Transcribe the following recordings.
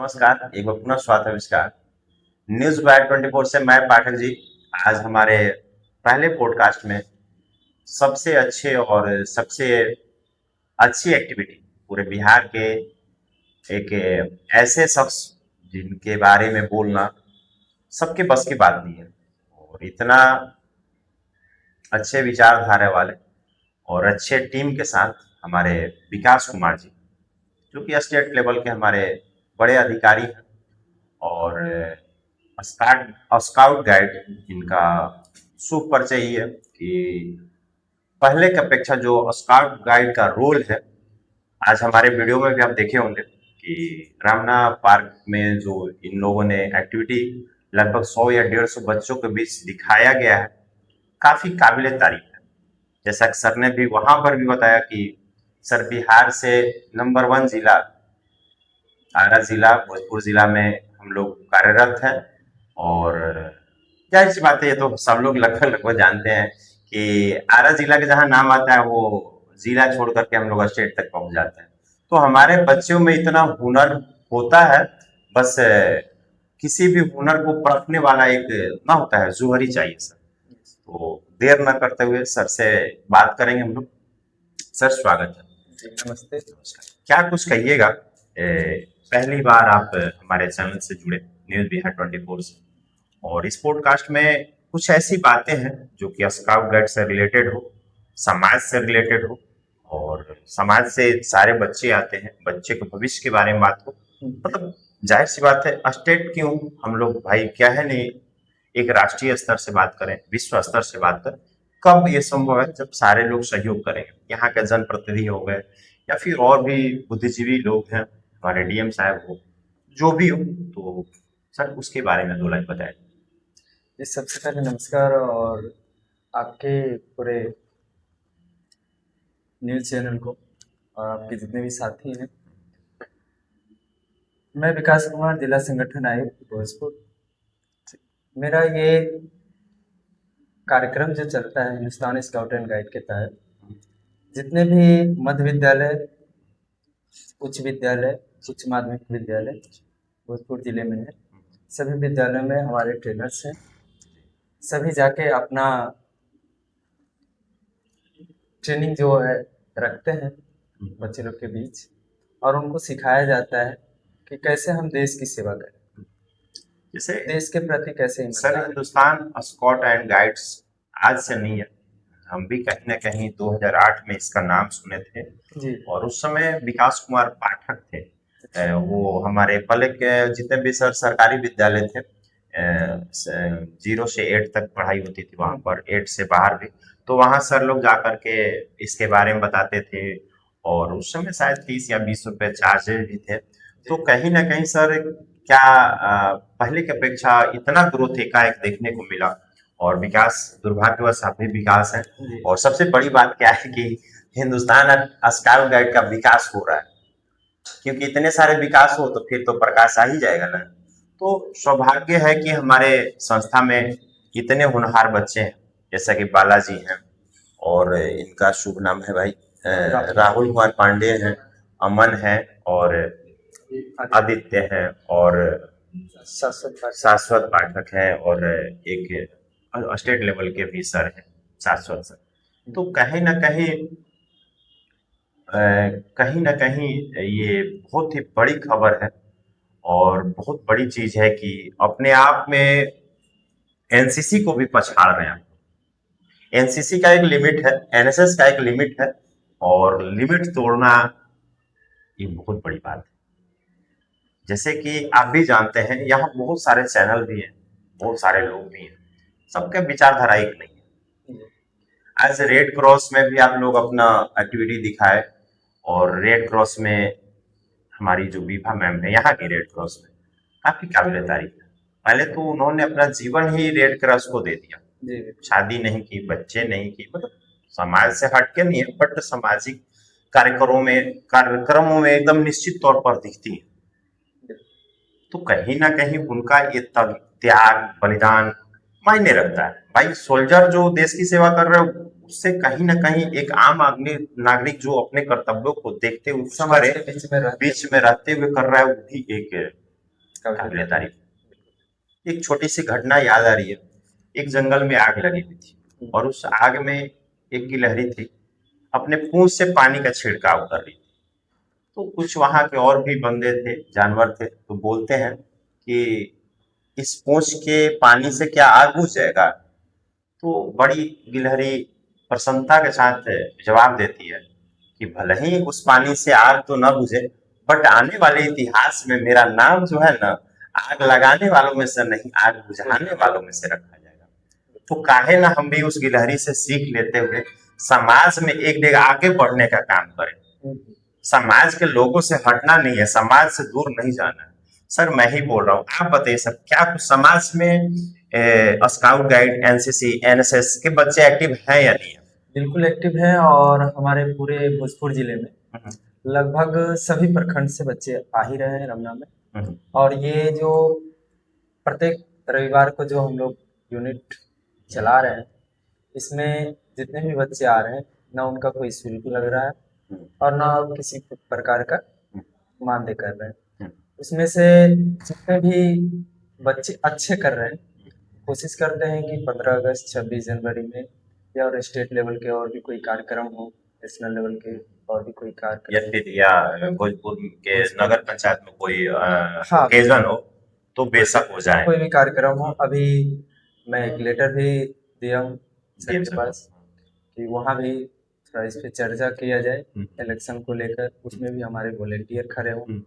नमस्कार, एक बार पुनः स्वागत है इसका न्यूज बाय 24 से मैं पाठक जी। आज हमारे पहले पॉडकास्ट में सबसे अच्छे और सबसे अच्छी एक्टिविटी पूरे बिहार के एक ऐसे शख्स जिनके बारे में बोलना सबके बस की बात नहीं है और इतना अच्छे विचारधारा वाले और अच्छे टीम के साथ हमारे विकास कुमार जी, जो कि स्टेट लेवल के हमारे बड़े अधिकारी हैं और स्काउट गाइड इनका शुभ परिचय ही है कि पहले की अपेक्षा जो स्काउट गाइड का रोल है, आज हमारे वीडियो में भी आप देखे होंगे कि रामना पार्क में जो इन लोगों ने एक्टिविटी लगभग 100 या 150 बच्चों के बीच दिखाया गया है, काफी काबिले तारीफ है। जैसा कि सर ने भी वहां पर भी बताया कि सर बिहार से नंबर 1 जिला आरा जिला भोजपुर जिला में हम लोग कार्यरत हैं और जाहिर सी बात है, ये तो सब लोग लगभग लगभग जानते हैं कि आरा जिला का जहाँ नाम आता है वो जिला छोड़ करके हम लोग स्टेट तक पहुंच जाते हैं। तो हमारे बच्चों में इतना हुनर होता है, बस किसी भी हुनर को परखने वाला एक ना होता है, जुहरी चाहिए सर। तो देर न करते हुए सर से बात करेंगे हम लोग। सर स्वागत है। नमस्ते। नमस्कार। क्या कुछ कहिएगा, पहली बार आप हमारे चैनल से जुड़े न्यूज बिहार 24 से, और इस पॉडकास्ट में कुछ ऐसी बातें हैं जो कि स्काउट गाइड से रिलेटेड हो, समाज से रिलेटेड हो, और समाज से सारे बच्चे आते हैं, बच्चे के भविष्य के बारे में बात हो। मतलब जाहिर सी बात है, स्टेट क्यों, हम लोग भाई क्या है नहीं, एक राष्ट्रीय स्तर से बात करें, विश्व स्तर से बात करें। कब ये संभव है? जब सारे लोग सहयोग करेंगे, यहाँ के जनप्रतिनिधि हो गए या फिर और भी बुद्धिजीवी लोग हैं, हमारे डीएम साहब हो, जो भी हो। तो सर उसके बारे में 2 लाइन बताएं। जी, सबसे पहले नमस्कार और आपके पूरे न्यूज़ चैनल को और आपके जितने भी साथी हैं। मैं विकास कुमार, जिला संगठन आयुक्त भोजपुर। मेरा ये कार्यक्रम जो चलता है हिंदुस्तान स्काउट एंड गाइड के तहत, जितने भी मध्य विद्यालय, उच्च विद्यालय, उच्च माध्यमिक विद्यालय भोजपुर जिले में है, सभी विद्यालयों में हमारे ट्रेनर्स हैं। सभी जाके अपना ट्रेनिंग जो है रखते हैं बच्चे लोग के बीच, और उनको सिखाया जाता है कि कैसे हम देश की सेवा करें, जैसे देश के प्रति कैसे sir Hindustan scout and guides आज से नहीं है, हम भी कहीं ना कहीं 2008 में इसका नाम सुने थे जी। और उस समय विकास कुमार पाठक थे। वो हमारे पहले के जितने भी सर सरकारी विद्यालय थे, 0 से 8 तक पढ़ाई होती थी वहां पर, 8 से बाहर भी, तो वहां सर लोग जा करके इसके बारे में बताते थे और उस समय शायद 30 या 20 रुपए चार्जेस भी थे। तो कहीं ना कहीं सर क्या पहले की अपेक्षा इतना ग्रोथ एकाएक देखने को मिला, और विकास दुर्भाग्यवश अभी विकास है, और सबसे बड़ी बात क्या है कि हिंदुस्तान स्काउट गाइड का विकास हो रहा है, क्योंकि इतने सारे विकास हो तो फिर तो प्रकाश आ ही जाएगा ना। तो सौभाग्य है कि हमारे संस्था में इतने होनहार बच्चे हैं, जैसा कि बालाजी हैं और इनका शुभ नाम है भाई राहुल कुमार पांडे हैं, अमन है और आदित्य हैं और शाश्वत पाठक हैं और एक स्टेट लेवल के भी सर हैं, शाश्वत सर। तो कहीं ना कहीं ये बहुत ही बड़ी खबर है और बहुत बड़ी चीज है कि अपने आप में एनसीसी को भी पछाड़ रहे हैं। एनसीसी का एक लिमिट है, एनएसएस का एक लिमिट है, और लिमिट तोड़ना ये बहुत बड़ी बात है। जैसे कि आप भी जानते हैं, यहाँ बहुत सारे चैनल भी हैं, बहुत सारे लोग भी हैं, सबका विचारधारा एक नहीं है। एज रेड क्रॉस में भी आप लोग अपना एक्टिविटी दिखाए, और रेड क्रॉस में हमारी जो विभा मैम है यहाँ की रेड क्रॉस में काफी काबिल तारीफ है। पहले तो उन्होंने अपना जीवन ही रेड क्रॉस को दे दिया, शादी नहीं की, बच्चे नहीं की, मतलब समाज से हटके नहीं है, बट सामाजिक कार्यक्रमों में एकदम निश्चित तौर पर दिखती है। तो कहीं ना कहीं उनका ये त्याग बलिदान मायने रखता है। भाई सोल्जर जो देश की सेवा कर रहे हो, उससे कहीं ना कहीं एक आम आदमी नागरिक जो अपने कर्तव्यों को देखते हुए बीच में रहते हुए कर रहा है, वो भी एक काबिल तारीफ। एक छोटी सी घटना याद आ रही है। एक जंगल में आग लगी हुई थी और उस आग में एक गिलहरी थी, अपने पूंछ से पानी का छिड़काव कर रही थी। तो कुछ वहां के और भी बंदे थे, जानवर थे, तो बोलते हैं कि इस पूंछ के पानी से क्या आग बुझ जाएगा? तो बड़ी गिलहरी प्रसन्नता के साथ जवाब देती है कि भले ही उस पानी से आग तो न बुझे, बट आने वाले इतिहास में मेरा नाम जो है ना, आग लगाने वालों में से नहीं, आग बुझाने वालों में से रखा जाएगा। तो काहे ना हम भी उस गिलहरी से सीख लेते हुए समाज में एक डेग आगे बढ़ने का काम करें। समाज के लोगों से हटना नहीं है, समाज से दूर नहीं जाना है। सर मैं ही बोल रहा हूँ, आप बताइए सर, क्या कुछ समाज में स्काउट गाइड, एनसीसी, एनएसएस के बच्चे एक्टिव हैं या नहीं है? बिल्कुल एक्टिव है, और हमारे पूरे भोजपुर जिले में लगभग सभी प्रखंड से बच्चे आ ही रहे हैं रमना में। और ये जो प्रत्येक रविवार को जो हम लोग यूनिट चला रहे हैं, इसमें जितने भी बच्चे आ रहे हैं, ना उनका कोई शुल्क लग रहा है और ना किसी प्रकार का मानदेय कर रहे हैं। उसमें से जितने भी बच्चे अच्छे कर रहे हैं, कोशिश करते हैं कि 15 अगस्त, 26 जनवरी में या और स्टेट लेवल के और भी कोई कार्यक्रम हो, नेशनल लेवल के और भी कोई कार्यक्रम, या फिर या भोजपुर के नगर पंचायत में कोई हाँ, ओकेजन हो तो बेशक हो जाए, कोई भी कार्यक्रम हो। अभी मैं एक लेटर भी दिया हूँ सर के पास कि वहाँ भी थोड़ा इस पे चर्चा किया जाए इलेक्शन को लेकर। उसमें भी हमारे वॉलेंटियर खड़े हों,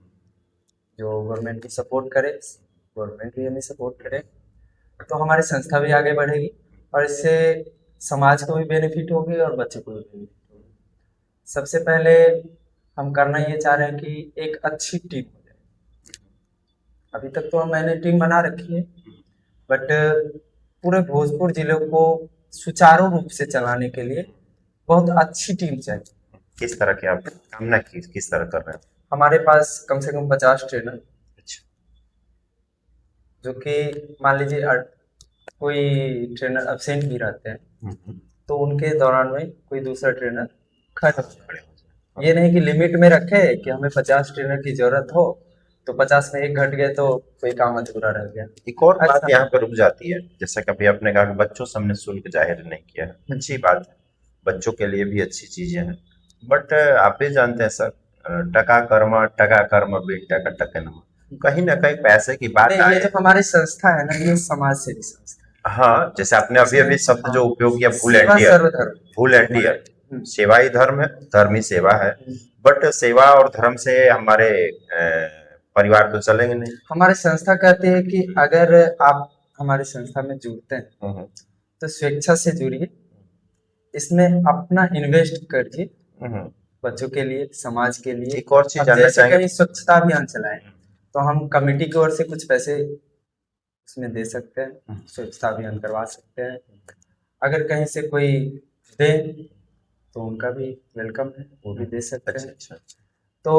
जो गवर्नमेंट की सपोर्ट करे, गवर्नमेंट भी हमें सपोर्ट करे, तो हमारी संस्था भी आगे बढ़ेगी और इससे समाज को भी बेनिफिट होगी और बच्चों को भी बेनिफिट होगी। सबसे पहले हम करना ये चाह रहे हैं कि एक अच्छी टीम हो जाए। अभी तक तो मैंने टीम बना रखी है, बट पूरे भोजपुर जिले को सुचारू रूप से चलाने के लिए बहुत अच्छी टीम चाहिए। किस तरह की आप कामना किस तरह कर रहे हैं? हमारे पास कम से कम 50 ट्रेनर, जो कि मान लीजिए कोई ट्रेनर एब्सेंट भी रहते हैं तो उनके दौरान में कोई दूसरा ट्रेनर खड़े हो। ये नहीं कि लिमिट में रखे कि हमें 50 ट्रेनर की जरूरत हो तो 50 में एक घट गए तो कोई काम अधूरा रह गया। एक और बात यहाँ पर रुक जाती है, जैसा कभी आपने कहा कि बच्चों से हमने शुल्क जाहिर नहीं किया है, अच्छी बात है, बच्चों के लिए भी अच्छी चीजें हैं, बट आप भी जानते हैं सर, टका कर्म बिन टका टकनमा, कहीं ना कहीं पैसे की बात ये जो हमारी संस्था है ना, ये समाज सेवी संस्था। हाँ, जैसे आपने अभी शब्द जो उपयोग किया, वॉलंटियर, सेवा ही धर्म है, धर्म ही सेवा है, बट सेवा और धर्म से हमारे परिवार तो चलेंगे नहीं। हमारी संस्था कहती है कि अगर आप हमारी संस्था में जुड़ते हैं तो स्वेच्छा से जुड़िए, इसमें अपना इन्वेस्ट करिए, बच्चों के लिए, समाज के लिए। एक और चीज जानना चाहेंगे, कहीं स्वच्छता अभियान चलाएं तो हम कमेटी की ओर से कुछ पैसे उसमें दे सकते हैं, स्वच्छता अभियान करवा सकते हैं। अगर कहीं से कोई दे तो उनका भी वेलकम है, वो भी दे सकते हैं। अच्छा। तो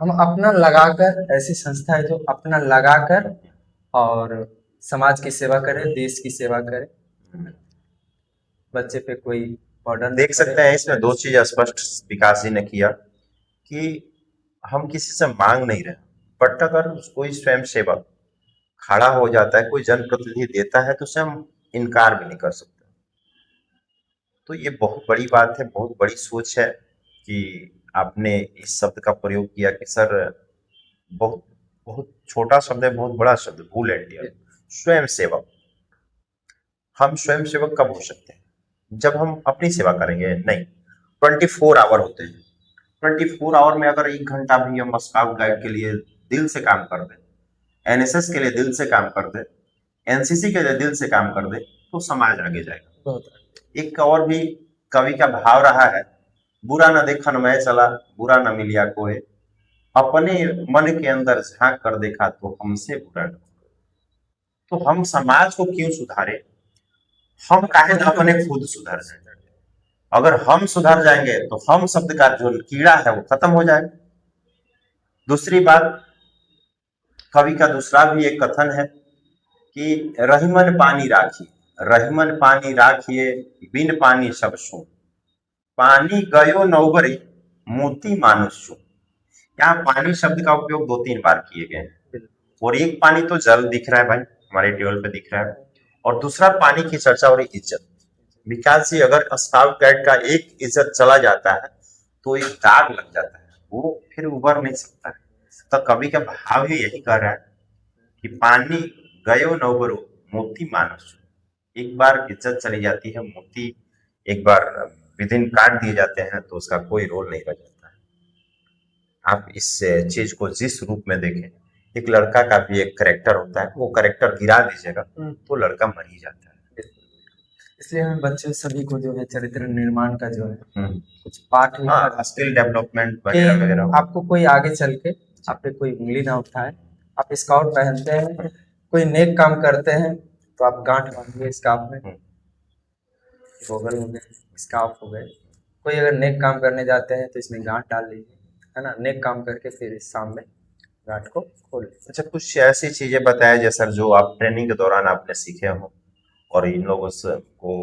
हम अपना लगाकर, ऐसी संस्था है जो अपना लगाकर और समाज की सेवा करे, देश की सेवा करे, बच्चे पे कोई बर्डन देख सकते हैं। इसमें दो चीज स्पष्ट विकास जी ने किया कि हम किसी से मांग नहीं रहे, बट अगर कोई स्वयं सेवक खड़ा हो जाता है, कोई जनप्रतिनिधि देता है, तो उसे हम इनकार भी नहीं कर सकते। तो ये बहुत बड़ी बात है, बहुत बड़ी सोच है कि आपने इस शब्द का प्रयोग किया कि सर बहुत बहुत छोटा शब्द है, बहुत बड़ा शब्द, वॉलंटियर, स्वयं सेवक। हम स्वयं सेवक कब हो सकते हैं? जब हम अपनी सेवा करेंगे। नहीं, 24 आवर होते हैं, 24 आवर में अगर 1 घंटा भी हम स्काउट गाइड के लिए दिल से काम कर दें, एनएसएस के लिए दिल से काम कर दे, एनसीसी के लिए दिल से काम कर दे, तो समाज आगे जाएगा। एक और भी कवि का भाव रहा है, बुरा न देखन मैं चला, बुरा न मिलिया कोई, अपने मन के अंदर झांक कर देखा तो हमसे बुरा न। तो हम समाज को क्यों सुधारे? हम काहे न अपने खुद सुधर जाए। अगर हम सुधर जाएंगे तो हम शब्द का जो कीड़ा है वो खत्म हो जाएगा। दूसरी बात, कवि का दूसरा भी एक कथन है कि रहीमन पानी राखिए, रहीमन पानी राखिए, बिन पानी सब सो, पानी गयो नौबरी, मोती मानुष सो। यहाँ पानी शब्द का उपयोग 2-3 बार किए गए हैं। और एक पानी तो जल दिख रहा है भाई, हमारे टेबल पे दिख रहा है, और दूसरा पानी की चर्चा हो रही इज्जत। विकास जी, अगर स्काउट गाइड का एक इज्जत चला जाता है तो एक दाग लग जाता है, वो फिर उबर नहीं सकता है। तो कवि का भाव ही यही कह रहा है कि पानी गयो न उबरो मोती मानस। एक बार इज्जत चली जाती है, मोती एक बार विदिन काट दिए जाते हैं तो उसका कोई रोल नहीं रह जाता है। आप इस चीज को जिस रूप में देखें, एक लड़का का भी एक करेक्टर होता है, वो करेक्टर गिरा दीजिएगा तो लड़का मर ही जाता है। इसलिए हमें बच्चों सभी को जो है चरित्र निर्माण का जो है हम्म। कुछ पाठ लिखा हाँ, स्किल डेवलपमेंट वगैरह कि वगैरह। आपको कोई आगे चल के आप पे कोई उंगली ना उठाए। आप स्काउट पहनते हैं, कोई नेक काम करते हैं तो आप गांठ बांधिए स्कार्फ में, गोगल हो गए, स्कार्फ हो गए। कोई अगर नेक काम करने जाते हैं तो इसमें गांठ डाल लीजिए, है ना। नेक काम करके फिर इस शाम में गांठ को खोल लीजिए। अच्छा, कुछ ऐसी चीजें बताया जाए सर जो आप ट्रेनिंग के दौरान आपने सीखे हो और इन लोगों से को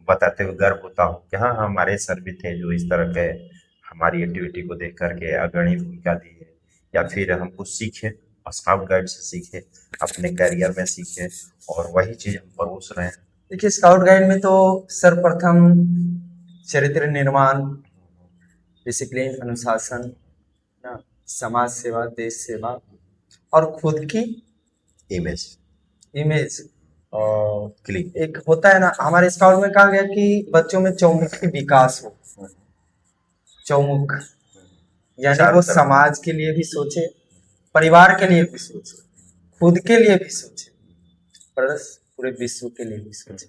बताते हुए गर्व होता हो कि हाँ, हमारे सर भी थे जो इस तरह के हमारी एक्टिविटी को देख करके अग्रणी भूमिका दी है, या फिर हम कुछ सीखे, स्काउट गाइड से सीखे, अपने करियर में सीखे और वही चीज हम परोस रहे हैं। देखिए, स्काउट गाइड में तो सर्वप्रथम चरित्र निर्माण, डिसिप्लिन, अनुशासन, ना, समाज सेवा, देश सेवा और खुद की इमेज इमेज। और क्लिक। एक होता है ना, हमारे स्काउट में कहा गया कि बच्चों में चौमुखी विकास हो। चौमुख यानी चारों वो तरफ। समाज के लिए भी सोचे, परिवार के लिए भी सोचे, खुद के लिए भी सोचे, प्लस पूरे विश्व के लिए भी सोचे।